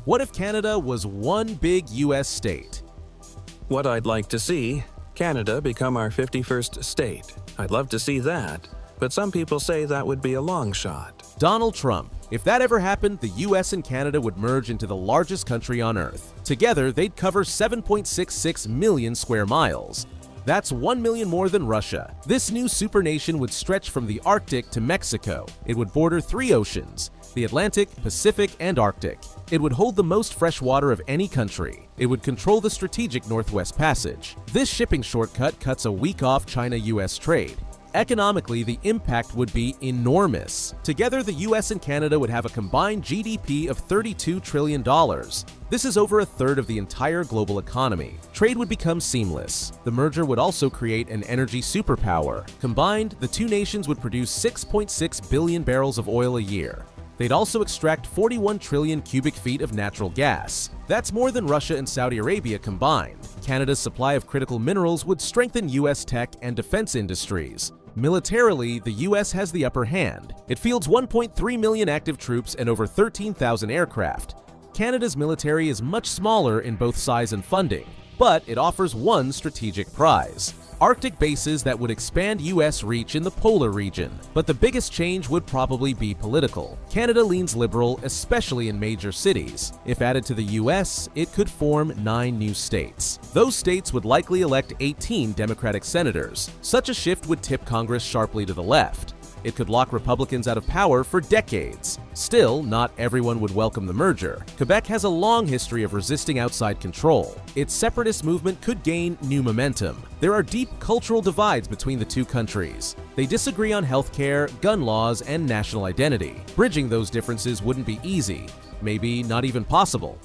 What if Canada was one big US state? What I'd like to see, Canada become our 51st state. I'd love to see that, but some people say that would be a long shot. Donald Trump. If that ever happened, the US and Canada would merge into the largest country on Earth. Together, they'd cover 7.66 million square miles. That's 1 million more than Russia. This new supernation would stretch from the Arctic to Mexico. It would border 3 oceans: the Atlantic, Pacific, and Arctic. It would hold the most fresh water of any country. It would control the strategic Northwest Passage. This shipping shortcut cuts a week off China-US trade. Economically, the impact would be enormous. Together, the US and Canada would have a combined GDP of $32 trillion. This is over a third of the entire global economy. Trade would become seamless. The merger would also create an energy superpower. Combined, the two nations would produce 6.6 billion barrels of oil a year. They'd also extract 41 trillion cubic feet of natural gas. That's more than Russia and Saudi Arabia combined. Canada's supply of critical minerals would strengthen US tech and defense industries. Militarily, the US has the upper hand. It fields 1.3 million active troops and over 13,000 aircraft. Canada's military is much smaller in both size and funding, but it offers one strategic prize: Arctic bases that would expand US reach in the polar region. But the biggest change would probably be political. Canada leans liberal, especially in major cities. If added to the US, it could form 9 new states. Those states would likely elect 18 Democratic senators. Such a shift would tip Congress sharply to the left. It could lock Republicans out of power for decades. Still, not everyone would welcome the merger. Quebec has a long history of resisting outside control. Its separatist movement could gain new momentum. There are deep cultural divides between the two countries. They disagree on healthcare, gun laws, and national identity. Bridging those differences wouldn't be easy, maybe not even possible.